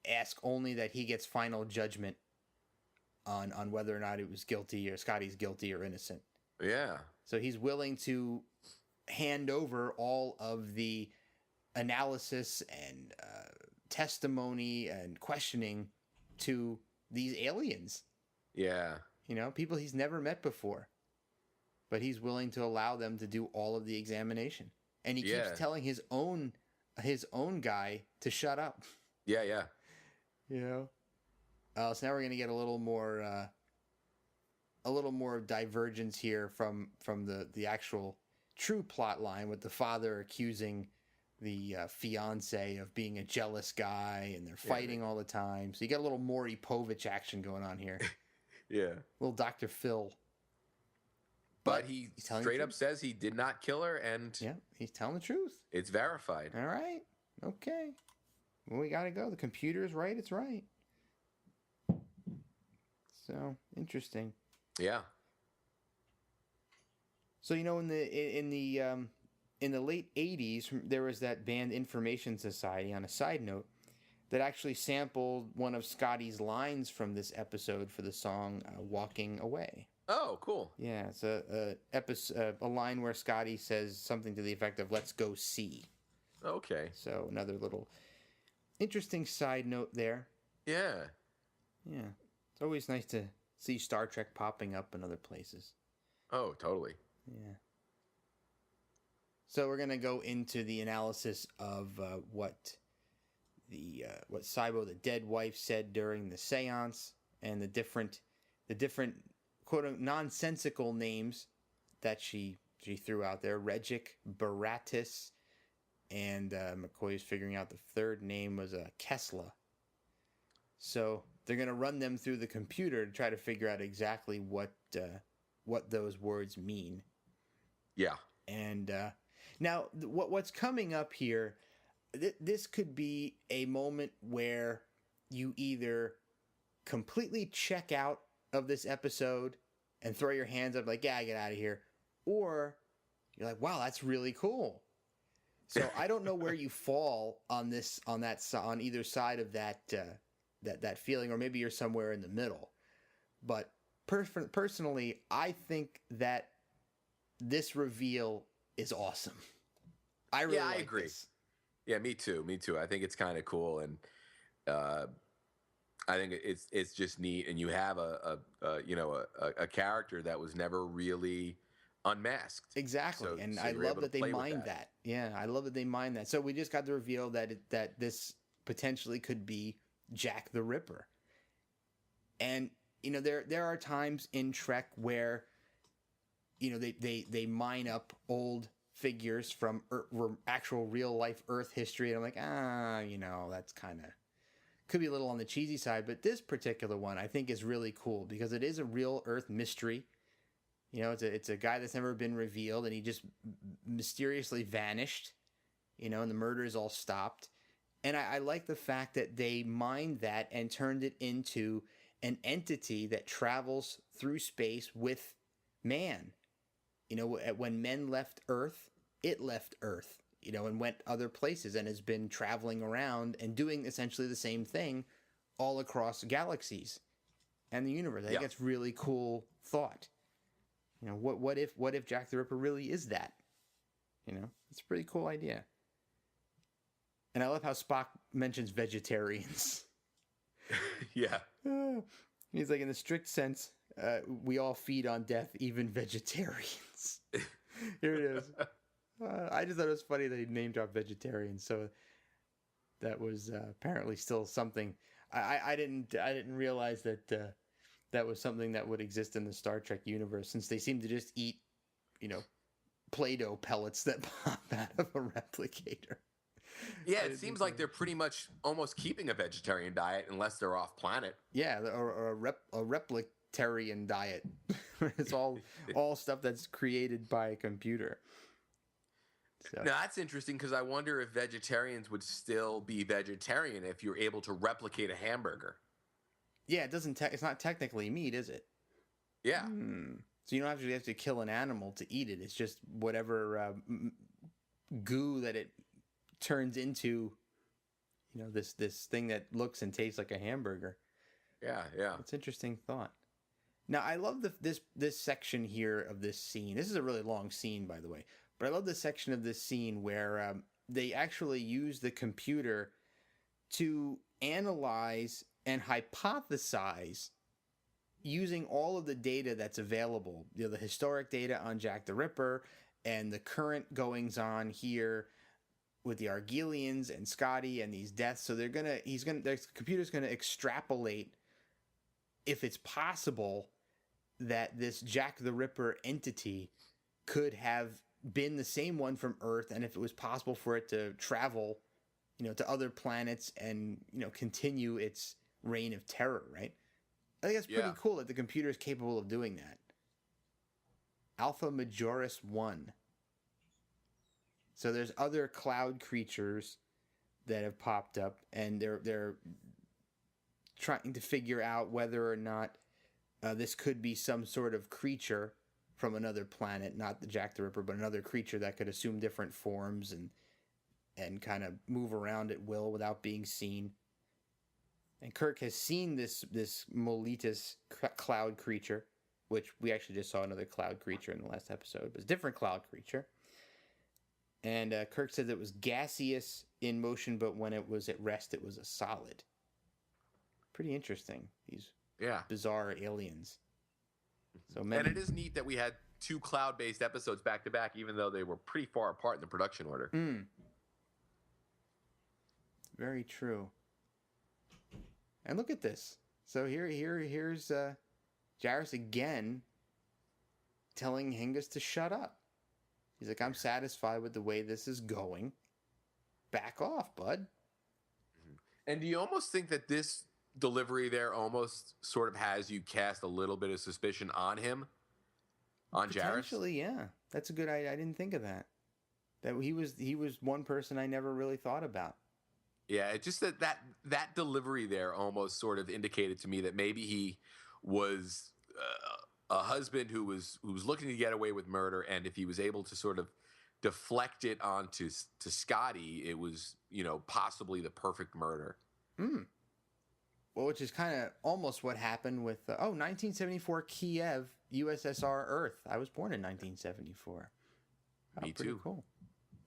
ask only that he gets final judgment on whether or not it was guilty or Scotty's guilty or innocent. Yeah. So he's willing to hand over all of the analysis and testimony and questioning to these aliens. Yeah. People he's never met before. But he's willing to allow them to do all of the examination. And he keeps telling his own guy to shut up. Yeah, yeah. So now we're going to get a little more divergence here from the actual true plot line, with the father accusing the fiance of being a jealous guy, and they're fighting all the time. So you got a little Maury Povich action going on here. Yeah. Little Dr. Phil. But he straight up says he did not kill her, and yeah, he's telling the truth. It's verified. All right. Okay. Well, we got to go. The computer is right. It's right. So interesting. Yeah. So in the late '80s, there was that band Information Society, on a side note, that actually sampled one of Scotty's lines from this episode for the song "Walking Away." Oh, cool. Yeah, it's a line where Scotty says something to the effect of "Let's go see." Okay. So another little interesting side note there. Yeah. Yeah. It's always nice to see Star Trek popping up in other places. Oh, totally. Yeah. So we're gonna go into the analysis of what Saibo, the dead wife, said during the séance, and the different quote unquote nonsensical names that she threw out there. Regic, Baratus, and McCoy is figuring out the third name was Kesla. So they're gonna run them through the computer to try to figure out exactly what those words mean. Yeah. And now, what's coming up here, this could be a moment where you either completely check out of this episode and throw your hands up like, yeah, get out of here, or you're like, wow, that's really cool. So I don't know where you fall on either side of that feeling, or maybe you're somewhere in the middle. But personally, I think that this reveal is awesome. I agree. This. Yeah, me too. I think it's kind of cool, and I think it's just neat. And you have a character that was never really unmasked. Exactly, and I love that they mined that. Yeah, I love that they mined that. So we just got the reveal that this potentially could be Jack the Ripper. And there are times in Trek where they mine up old figures from actual real life Earth history, and I'm like, that's kind of could be a little on the cheesy side, but this particular one I think is really cool because it is a real Earth mystery. It's a guy that's never been revealed, and he just mysteriously vanished, and the murder is all stopped. And I like the fact that they mined that and turned it into an entity that travels through space with man. When men left Earth, it left Earth, and went other places and has been traveling around and doing essentially the same thing all across galaxies and the universe. I think that's really cool thought. What if Jack the Ripper really is that? It's a pretty cool idea. And I love how Spock mentions vegetarians. Yeah. He's like, in the strict sense, we all feed on death, even vegetarians. Here it is. I just thought it was funny that he name dropped vegetarians. So that was apparently still something. I didn't realize that that was something that would exist in the Star Trek universe, since they seem to just eat, Play-Doh pellets that pop out of a replicator. Yeah, it seems like they're pretty much almost keeping a vegetarian diet unless they're off planet. Yeah, or a replicarian diet. It's all stuff that's created by a computer. So. Now that's interesting, because I wonder if vegetarians would still be vegetarian if you're able to replicate a hamburger. Yeah, it doesn't. It's not technically meat, is it? Yeah. So you don't actually have to kill an animal to eat it. It's just whatever goo that it turns into. This thing that looks and tastes like a hamburger. Yeah. It's an interesting thought. Now I love this section here of this scene. This is a really long scene, by the way. But I love the section of this scene where they actually use the computer to analyze and hypothesize using all of the data that's available. The historic data on Jack the Ripper and the current goings on here with the Argelians and Scotty and these deaths. So the computer's gonna extrapolate if it's possible that this Jack the Ripper entity could have been the same one from Earth, and if it was possible for it to travel, to other planets and, continue its reign of terror, right? I think that's pretty cool that the computer is capable of doing that. Alpha Majoris 1. So there's other cloud creatures that have popped up, and they're trying to figure out whether or not this could be some sort of creature from another planet, not the Jack the Ripper, but another creature that could assume different forms and kind of move around at will without being seen. And Kirk has seen this Molitus cloud creature, which we actually just saw another cloud creature in the last episode, but it's a different cloud creature. And Kirk said it was gaseous in motion, but when it was at rest, it was a solid. Pretty interesting, these bizarre aliens. So and it is neat that we had 2 cloud-based episodes back to back, even though they were pretty far apart in the production order. Very true. And look at this. So here's Jarrus again telling Hengist to shut up. He's like, I'm satisfied with the way this is going. Back off, bud. And do you almost think that this delivery there almost sort of has you cast a little bit of suspicion on him? On Jarrus? Potentially, yeah. That's a good idea. I didn't think of that. That he was one person I never really thought about. Yeah, it's just that delivery there almost sort of indicated to me that maybe he was a husband who was looking to get away with murder, and if he was able to sort of deflect it onto Scotty, it was, possibly the perfect murder. Well, which is kind of almost what happened with 1974 Kiev, USSR Earth. I was born in 1974. Me pretty too. Cool.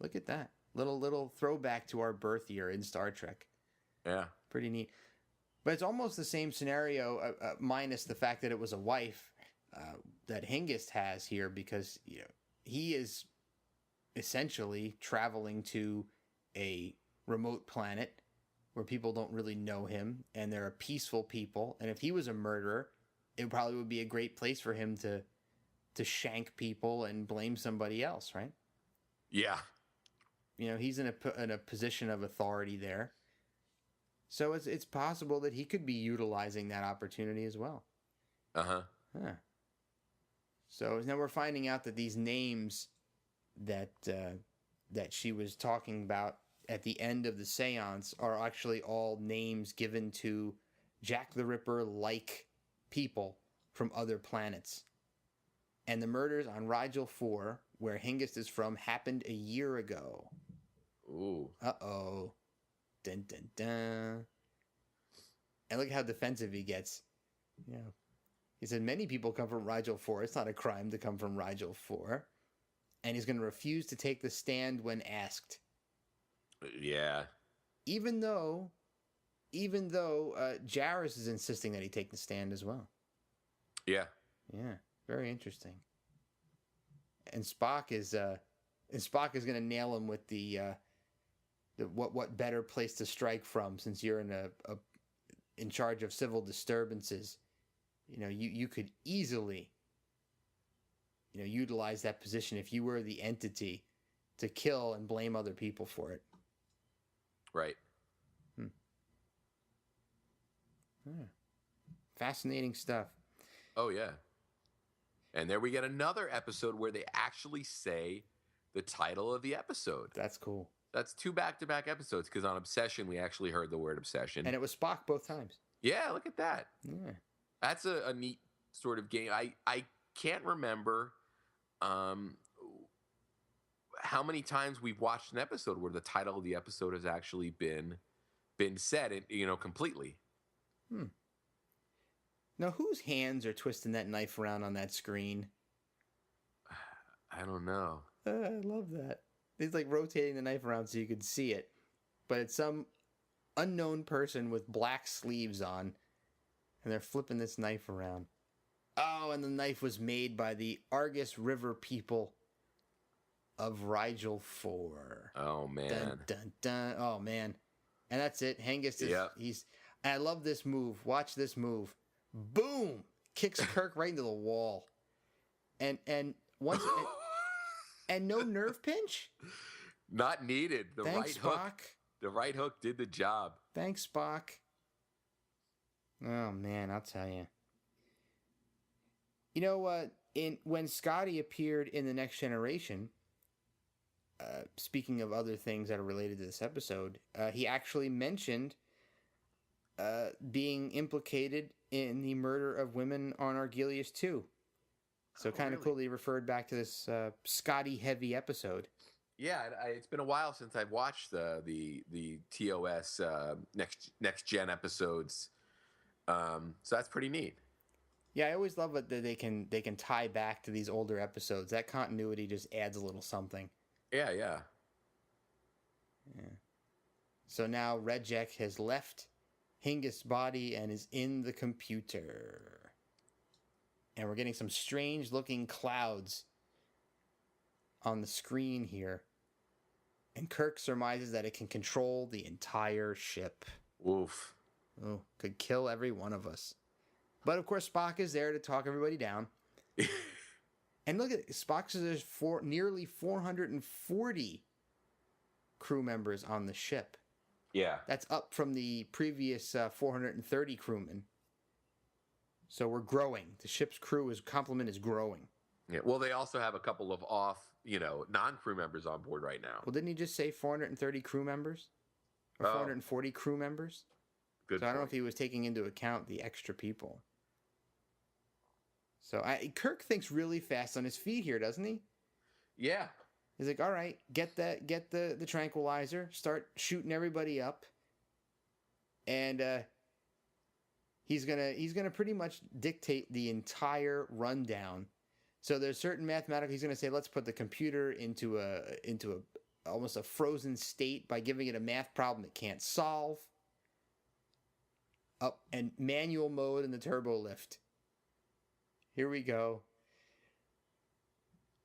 Look at that. Little throwback to our birth year in Star Trek. Yeah. Pretty neat. But it's almost the same scenario, minus the fact that it was a wife that Hengist has here, because he is essentially traveling to a remote planet where people don't really know him, and they're a peaceful people. And if he was a murderer, it probably would be a great place for him to shank people and blame somebody else, right? Yeah. He's in a position of authority there. So it's possible that he could be utilizing that opportunity as well. Uh-huh. Huh. So now we're finding out that these names that she was talking about at the end of the seance are actually all names given to Jack the Ripper-like people from other planets. And the murders on Rigel 4, where Hengist is from, happened a year ago. Ooh. Uh-oh. Dun, dun, dun. And look how defensive he gets. He said, many people come from Rigel 4. It's not a crime to come from Rigel 4. And he's going to refuse to take the stand when asked. Yeah. Even though Jarrus is insisting that he take the stand as well. Yeah. Yeah. Very interesting. And Spock is going to nail him with the what better place to strike from, since you're in charge of civil disturbances. You could easily utilize that position if you were the entity to kill and blame other people for it. Right. Yeah. Fascinating stuff. Oh, yeah. And there we get another episode where they actually say the title of the episode. That's cool. That's 2 back-to-back episodes, because on Obsession, we actually heard the word obsession. And it was Spock both times. Yeah, look at that. Yeah. That's a neat sort of game. I can't remember how many times we've watched an episode where the title of the episode has actually been said, completely. Now, whose hands are twisting that knife around on that screen? I don't know. I love that. He's like rotating the knife around so you could see it. But it's some unknown person with black sleeves on, and they're flipping this knife around. Oh, and the knife was made by the Argus River people of Rigel 4. Oh, man. Dun, dun, dun. Oh, man. And that's it. Hengist is... Yep. I love this move. Watch this move. Boom! Kicks Kirk right into the wall. And once... and no nerve pinch? Not needed. Thanks, right Spock. hook. The right hook did the job. Thanks, Spock. Oh, man, I'll tell you. You know what? When Scotty appeared in The Next Generation, speaking of other things that are related to this episode, he actually mentioned being implicated in the murder of women on Argelius 2. So kind of really? cool he referred back to this Scotty-heavy episode. Yeah, it's been a while since I've watched the TOS next gen episodes, so that's pretty neat. Yeah, I always love it that they can tie back to these older episodes. That continuity just adds a little something. Yeah. So now Rejek has left Hengist's body and is in the computer. And we're getting some strange looking clouds on the screen here. And Kirk surmises that it can control the entire ship. Oof. Oh, could kill every one of us. But of course, Spock is there to talk everybody down. And look at it. Spock says there's nearly 440 crew members on the ship. Yeah. That's up from the previous 430 crewmen. So we're growing. The ship's complement is growing. Yeah. Well, they also have a couple of non-crew members on board right now. Well, didn't he just say 430 crew members? Or 440 crew members? Good So I don't know point. if he was taking into account the extra people. So Kirk thinks really fast on his feet here, doesn't he? Yeah. He's like, all right, get the tranquilizer, start shooting everybody up, and he's gonna pretty much dictate the entire rundown. So there's certain mathematical. He's gonna say, let's put the computer into a almost a frozen state by giving it a math problem it can't solve. Up and manual mode in the turbo lift. Here we go.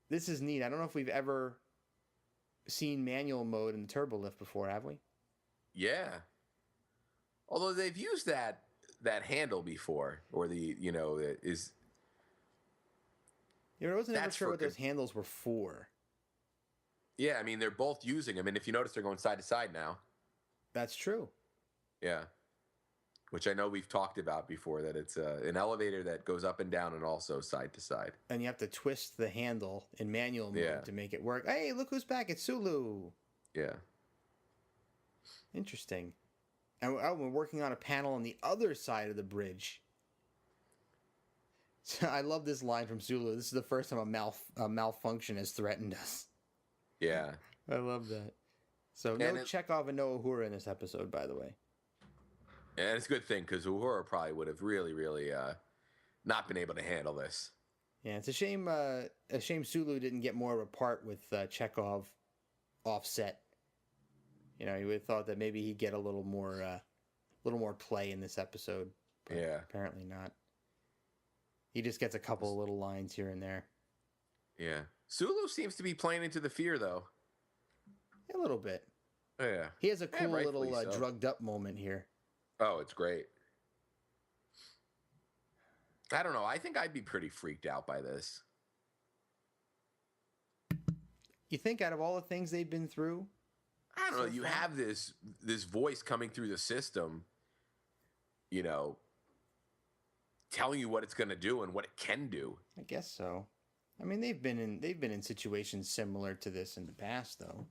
This is neat. I don't know if we've ever seen manual mode in the turbo lift before, have we? Yeah. Although they've used that handle before, or is. Yeah, I wasn't ever That's sure for what those handles were for. Yeah, I mean they're both using them, and if you notice, they're going side to side now. That's true. Yeah. Which I know we've talked about before, that it's an elevator that goes up and down and also side to side. And you have to twist the handle in manual mode to make it work. Hey, look who's back. It's Sulu. Yeah. Interesting. And we're working on a panel on the other side of the bridge. So I love this line from Sulu. This is the first time a malfunction has threatened us. Yeah. I love that. So no Chekhov and no Uhura in this episode, by the way. And it's a good thing, because Uhura probably would have really, really not been able to handle this. Yeah, it's a shame Sulu didn't get more of a part with Chekhov offset. You know, you would have thought that maybe he'd get a little more play in this episode. But yeah. Apparently not. He just gets a couple of little lines here and there. Yeah. Sulu seems to be playing into the fear, though. A little bit. Oh, yeah. He has a cool little so. drugged up moment here. Oh, it's great. I don't know. I think I'd be pretty freaked out by this. You think out of all the things they've been through? I don't know. You have this voice coming through the system, telling you what it's going to do and what it can do. I guess so. I mean, they've been in situations similar to this in the past, though.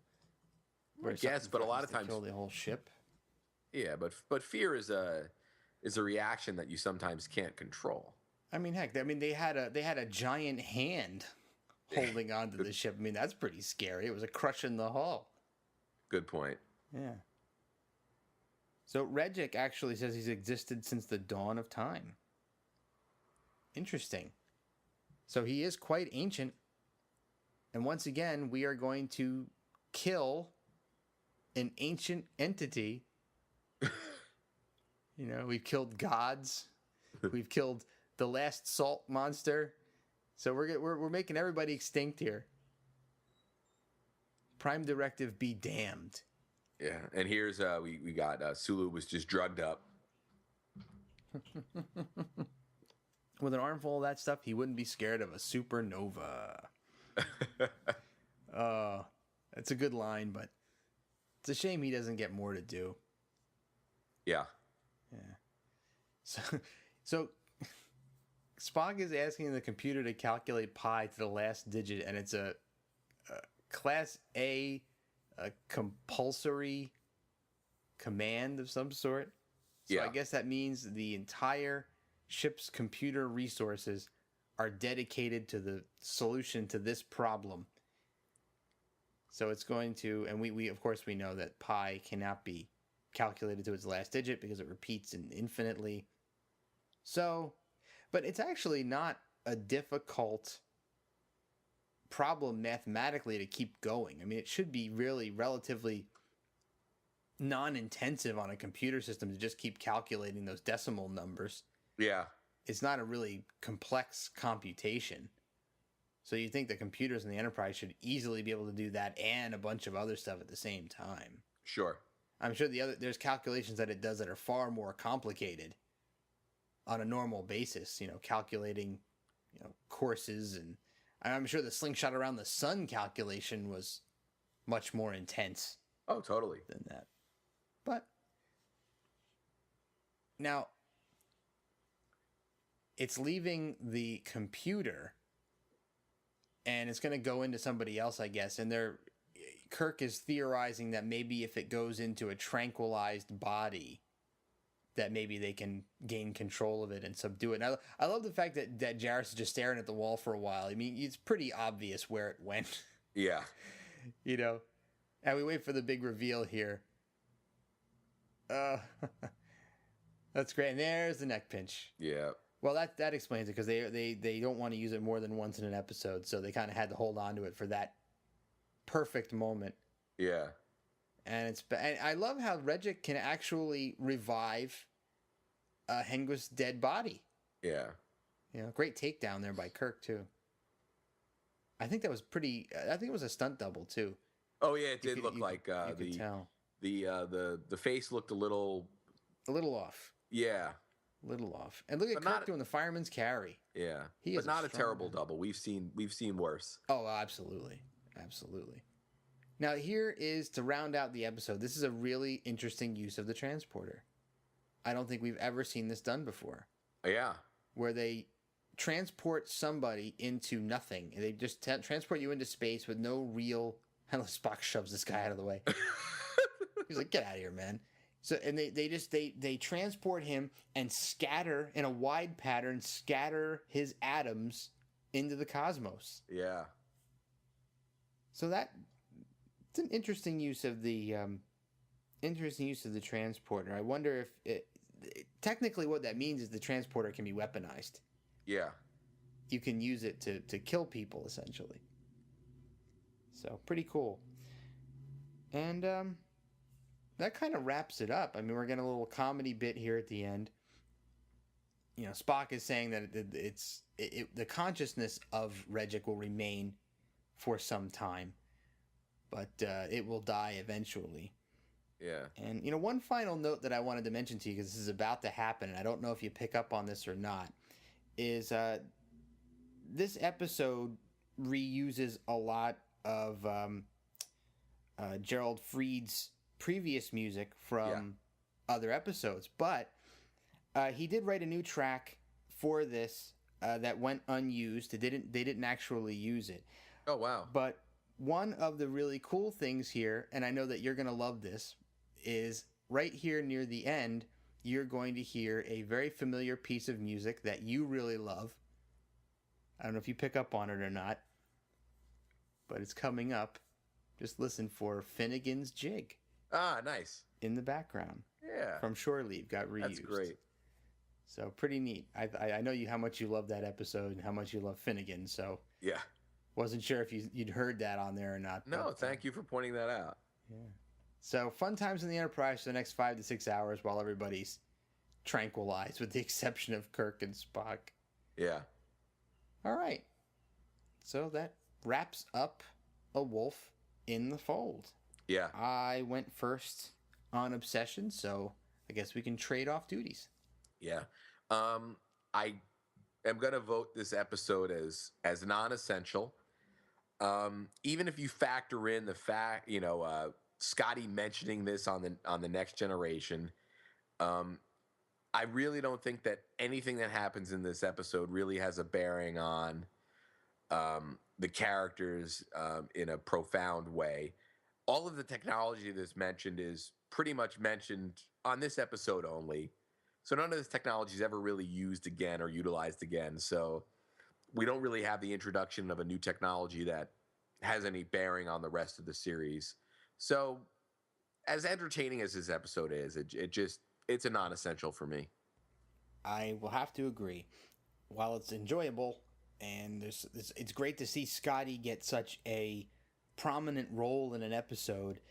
Yes, but a lot of times kill the whole ship. Yeah, but fear is a reaction that you sometimes can't control. I mean, heck, they had a giant hand holding onto the ship. I mean, that's pretty scary. It was a crush in the hull. Good point. Yeah. So Regic actually says he's existed since the dawn of time. Interesting. So he is quite ancient. And once again, we are going to kill an ancient entity. We've killed gods. We've killed the last salt monster. So we're making everybody extinct here. Prime Directive be damned. Yeah, and here's we got Sulu was just drugged up. With an armful of that stuff, he wouldn't be scared of a supernova. That's a good line, but it's a shame he doesn't get more to do. Yeah. Yeah. So Spock is asking the computer to calculate pi to the last digit, and it's a Class A, a compulsory command of some sort. So I guess that means the entire ship's computer resources are dedicated to the solution to this problem. So it's going to, and we of course we know that pi cannot be calculated to its last digit because it repeats infinitely. So, but it's actually not a difficult problem mathematically to keep going. I mean, it should be really relatively non-intensive on a computer system to just keep calculating those decimal numbers. Yeah. it's not a really complex computation. So you think the computers in the Enterprise should easily be able to do that and a bunch of other stuff at the same time. Sure. I'm sure there's calculations that it does that are far more complicated on a normal basis, calculating, courses, and I'm sure the slingshot around the sun calculation was much more intense. Oh, totally. Than that. But now it's leaving the computer and it's going to go into somebody else, I guess. And Kirk is theorizing that maybe if it goes into a tranquilized body, that maybe they can gain control of it and subdue it. And I love the fact that Jarrus is just staring at the wall for a while. I mean, it's pretty obvious where it went. Yeah. And we wait for the big reveal here. That's great. And there's the neck pinch. Yeah. Well, that explains it, because they don't want to use it more than once in an episode, so they kind of had to hold on to it for that perfect moment. Yeah. And I love how Regik can actually revive Hengu's dead body. Yeah. Great takedown there by Kirk too. I think that was pretty. I think it was a stunt double too. Oh yeah, it did look like you could tell. The face looked a little off. Yeah. Little off. And look at Kirk doing the fireman's carry. Yeah. He is not a terrible man. double. We've seen worse. Oh, absolutely. Absolutely. Now, here is, to round out the episode, this is a really interesting use of the transporter. I don't think we've ever seen this done before. Yeah. Where they transport somebody into nothing. And they just transport you into space with no real... Spock shoves this guy out of the way. He's like, get out of here, man. So, and they transport him and scatter, in a wide pattern, scatter his atoms into the cosmos. Yeah. So it's an interesting use of the transporter. I wonder if technically what that means is the transporter can be weaponized. Yeah. You can use it to kill people, essentially. So pretty cool. And that kind of wraps it up. I mean, we're getting a little comedy bit here at the end. Spock is saying that the consciousness of Regik will remain for some time, but it will die eventually. Yeah. And, one final note that I wanted to mention to you, because this is about to happen, and I don't know if you pick up on this or not, is this episode reuses a lot of Gerald Fried's previous music from other episodes, but he did write a new track for this that went unused. They didn't actually use it. Oh, wow. But one of the really cool things here, and I know that you're going to love this, is right here near the end, you're going to hear a very familiar piece of music that you really love. I don't know if you pick up on it or not, but it's coming up. Just listen for Finnegan's Jig. Ah, nice. In the background. Yeah. From Shore Leave, got reused. That's great. So pretty neat. I know how much you love that episode and how much you love Finnegan, so... Yeah. Wasn't sure if you'd heard that on there or not. No, but, thank you for pointing that out. Yeah. So fun times in the Enterprise for the next 5 to 6 hours while everybody's tranquilized, with the exception of Kirk and Spock. Yeah. All right. So that wraps up A Wolf in the Fold. Yeah. I went first on Obsession, so I guess we can trade off duties. Yeah. I am going to vote this episode as non-essential. Even if you factor in the fact, Scotty mentioning this on the Next Generation, I really don't think that anything that happens in this episode really has a bearing on the characters in a profound way. All of the technology that's mentioned is pretty much mentioned on this episode only. So none of this technology is ever really used again or utilized again. So we don't really have the introduction of a new technology that has any bearing on the rest of the series. So as entertaining as this episode is, it's a non-essential for me. I will have to agree. While it's enjoyable, and it's great to see Scotty get such a prominent role in an episode,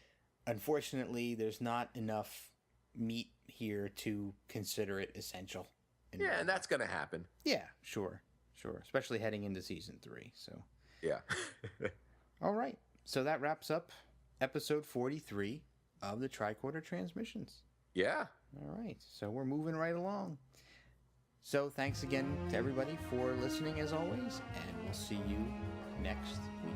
unfortunately, there's not enough meat here to consider it essential Yeah, and that's going to happen. Yeah, sure. Especially heading into season 3. So. Yeah. All right. So that wraps up episode 43 of the Tricorder Transmissions. Yeah. All right. So we're moving right along. So thanks again to everybody for listening as always, and we'll see you next week.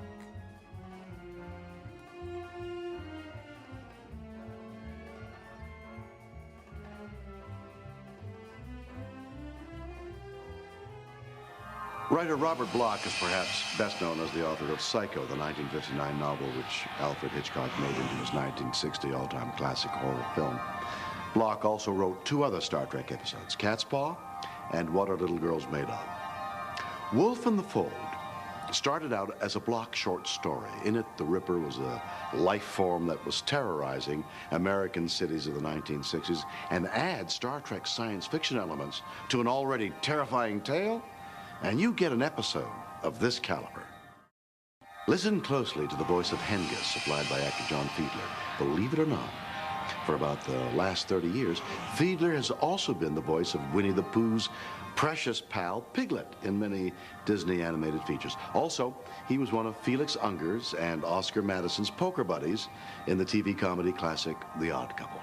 Writer Robert Bloch is perhaps best known as the author of Psycho, the 1959 novel which Alfred Hitchcock made into his 1960 all-time classic horror film. Bloch also wrote 2 other Star Trek episodes, Cat's Paw and What Are Little Girls Made Of? Wolf in the Fold started out as a Bloch short story. In it, the Ripper was a life form that was terrorizing American cities of the 1960s, and add Star Trek science fiction elements to an already terrifying tale, and you get an episode of this caliber. Listen closely to the voice of Hengist, supplied by actor John Fiedler. Believe it or not, for about the last 30 years, Fiedler has also been the voice of Winnie the Pooh's precious pal, Piglet, in many Disney animated features. Also, he was one of Felix Unger's and Oscar Madison's poker buddies in the TV comedy classic The Odd Couple.